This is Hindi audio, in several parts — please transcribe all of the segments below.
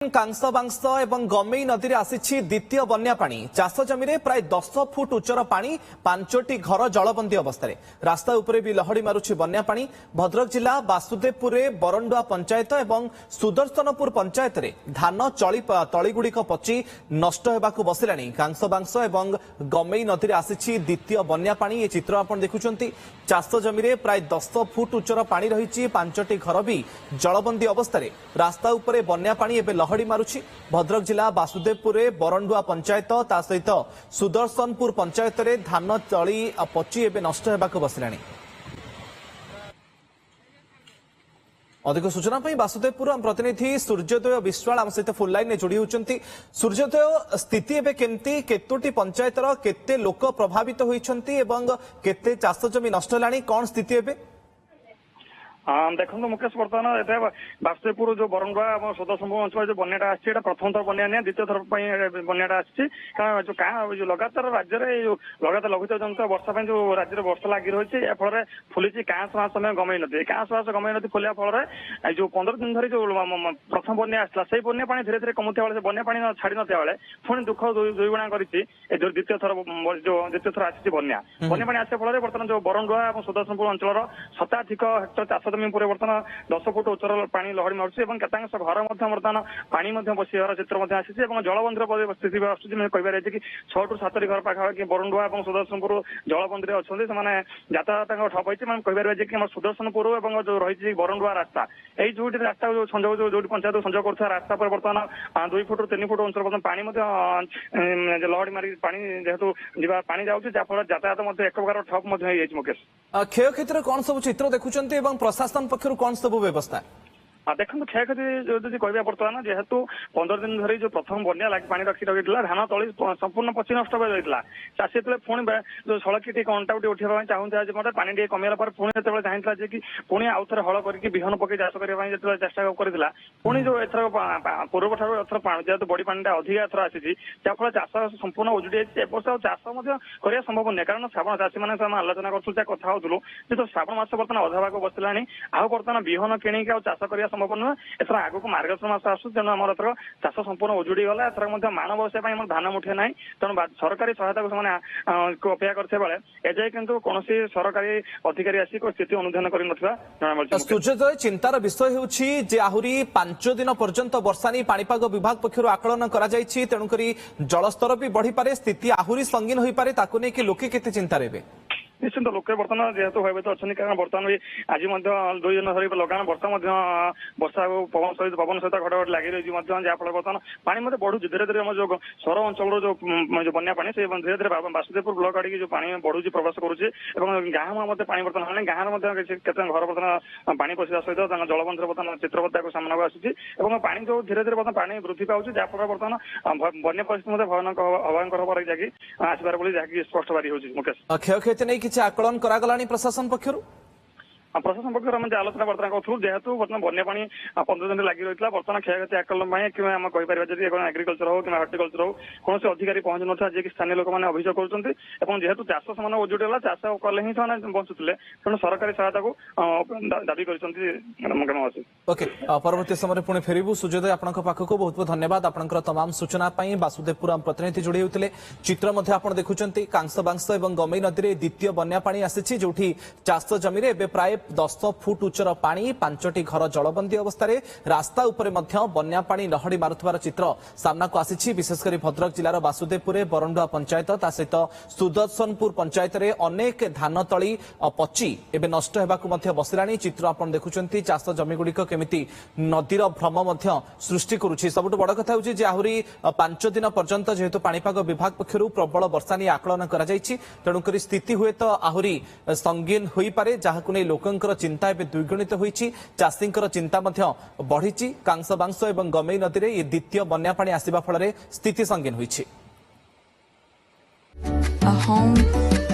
कांसबांस एवं गमेई नदी में आसी द्वितीय बन्या पानी चाष जमी प्राय 10 फुट उच्चर पानी 5टी घर जलबंदी अवस्था रास्ता उपरे भी लहड़ी मारुछि बन्या पानी। भद्रक जिला वासुदेवपुर बरंडुआ पंचायत एवं सुदर्शनपुर पंचायत रे धान तलीगुड़िक पची नष्ट होगाकू बसिलानी। कांसबांस एवं गमेई नदी में आसी द्वितीय बन्या पानी। ये चित्र आप देखुंट चाष जमी प्राय 10 फुट उच्चर पानी रही 5टी घर भी जलबंदी अवस्था रास्ता उपरे बन्या पानी एवं लहड़ी मारुछि। भद्रक जिला वासुदेवपुर बरंडुआ पंचायत ता सहित सुदर्शनपुर पंचायत रे धान तली पची एवं नष्ट होगाकू बसिलानी। अधिक सूचना वासुदेवपुर प्रतिनिधि सूर्योदय विश्वाल आम सहित फुल लाइन जोड़ी होती। सूर्योदय स्थिति एवं केमती केतोटी पंचायतर केते लोक प्रभावित होइछंती एवं केते चाष जमी नष्ट हेलानी कौन स्थिति एवं? देखो मुकेश बर्तमान वासुदेवपुर जो बरंडुआ और सुदर्शनपुर अंचल जो बन्याटा आसी प्रथम थर बन्या नहीं द्वितीय थर बन्याटा आसी कारण जो लगातार राज्य में जो लगातार लघुचाप जनित वर्षा जो राज्य में वर्षा लगी रही है फल फुली कांस समय गमेई नदी कांस गमेई नदी फुलिया फल जो 15 दिन धरी जो प्रथम बन्या आसला से बन्या पानी धीरे धीरे कमुता बेले बन्या पानी छाड़ी नथिया बेले पुणी दुख दुईगुणा कर द्वितीय थर आसी बन्या पानी आसा फल बर्तमान जो बरंडुआ और सुदर्शनपुर अंचल शताधिक हेक्टर चाष बर्तमान 10 फुट उच्चर पानी लहड़ी मारुछि और केतांश घर बर्तमान पानी बसिବାର चित्र आसी जलबंधीर स्थिति कह कि 6 ରୁ 7 घर पाखापाखि बरंडुआ और सुदर्शनपुर जलबंधी अच्छा से यातायात ठप होती कह कि सुदर्शनपुर और जो रही बरंडुआ रास्ता यही जो रास्ता जो संजोग जो पंचायत संजोग कर रास्ता पर बर्तमान 2 फुट 3 फुट अंचल पानी लहड़ी मारी पानी जेहेतु पानी जाऊँगी जहाँफल यातायात एक प्रकार ठप मुकेश क्षय क्षेत्र कौन सब चित्र देखुंट प्रशासन पक्षर कौन सब व्यवस्था? देखो क्षयक्षति कह बर्तमान जेहेतु 15 दिन धरी जो प्रथम बन्या पानी रखी धान तली संपूर्ण पची नष्ट हो जाता चाषी जो पुणी जो सड़की कंटाउटी उठा चाहूँगे मतलब पानी टे कमेला पुणी जो चाहता कि पुणी आउ थे हल करके विहन पकई चाष करने चेष्टा कर पुणी जो एथर पूर्व ठार एथर जेहेतु बड़ी पानी अधिक एथर आसी जहाँफल चाष संपूर्ण उजुड़ी जाए चाष करने संभव नहीं कारण श्रावण चाषी मैंने आलोचना करूँ कथा होलु जो श्रावण मास बर्तमान अधा भाग बसला आउ बर्तमान विहन किणिक चाष करने संभव नुहे एथर आगक मार्गशीर मास आसू तेणु आम एथर चाष संपूर्ण उजुड़ी गला एथर धान बसाई धान मुठे ना तेणु सरकारी सहायता को अपेक्षा करते बेले एजाए किंतु कौन सरकारी अधिकारी आसिक स्थिति अनुधान कर सूर्योदय चिंतार विषय होउछि आहुरी 5 दिन पर्यंत वर्षा नहीं पाणीपाग विभाग पक्षर आकलन तेणुक जलस्तर भी बढ़ी पारे स्थिति आहुरी संगीन हो पारे ताकू नहीं कि लोके केते चिंता रेबे निश्चित लोके बर्तमान जेहेतु भयभीत अच्छा कारण बर्तमान भी आज 2 दिन धरी लगान वर्षा पवन सहित घटघट लगी रही जहाँफल बर्तमान पानी बढ़ू धीरे धीरे जो सौर अंचल जो बन्या पानी से धीरे धीरे वासुदेवपुर ब्लॉक आड़े जो पानी बढ़ू प्रवेश करुच्चे गाँव पानी बर्तमान गाँव घर बर्तमान पानी पशिया सहित जलबंधर बर्तमान चित्र को सामना को आसी पानी जो धीरे धीरे बर्तमान पानी वृद्धि पाँच जहाँफल बर्तमान बन्या परिस्थिति भयंकर हबार जहाँकि आसबार जहाँकि स्पष्ट बारी होगी मुकेश क्षयक्षति नहीं किसी आकलन करागलानी प्रशासन पक्षर प्रशासन पक्ष आलोचना बर्तना करूँ जेहेतु बर्तमान बन्या पानी 15 दिन लगी रही बर्तमान क्षयक्षति आकलन कि एग्रिकल्चर हो कि हर्टिकल्चर हो कौन अधिकारी पहुंचु ना जी स्थानीय लोक मैंने अभियोग कर जेहेतु चाष से उजुड़ी गला चाष कले ही से बंचुले तेणु सरकारी सहायता को दाबी कर ओके परवर्ती समय पुणी फेरबू सूर्योदय आपन पाखक बहुत बहुत धन्यवाद आपनकर तमाम सूचना वासुदेवपुर प्रतिनिधि जोड़ी होते चित्र आप देखुं कांसबांस और गमेई नदी में द्वितीय बन्या पानी आसी जो चाष जमी प्राय 10 फुट उच्चर पानी 5टी घर जलबंदी अवस्था रास्ता उपरे बन्या पानी लहड़ी मारुथिबार चित्र सामना को आसी विशेषकर भद्रक जिलार वासुदेवपुर बरंडुआ पंचायत ता सहित सुदर्शनपुर पंचायत रे अनेक धान तली पची एवं नष्ट होगा बसिलानी। चित्र आप देखुं चाष जमीगुड़िक केमिति नदीर भ्रम सृष्टि करुच्ची। सबुठ बड़ कथा होची जे आहुरी 5 दिन पर्यंत जेहेतु पाणीपाग विभाग पक्षर प्रबल वर्षा नहीं आकलन तेणुक स्थिति हुए तो आहुरी संगीन हो पारे जहां नहीं लोक चिंता एवं द्विगुणित होईछि चाषी चिंता बढ़ी कांसबांस और गमेई नदी में द्वितीय बन्या पानी आसिबा फल स्थिति संगीन होईछि। A home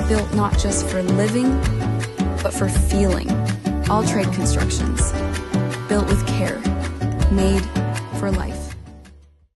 built not just for living but for feeling. All Trade Constructions, built with care, made for life.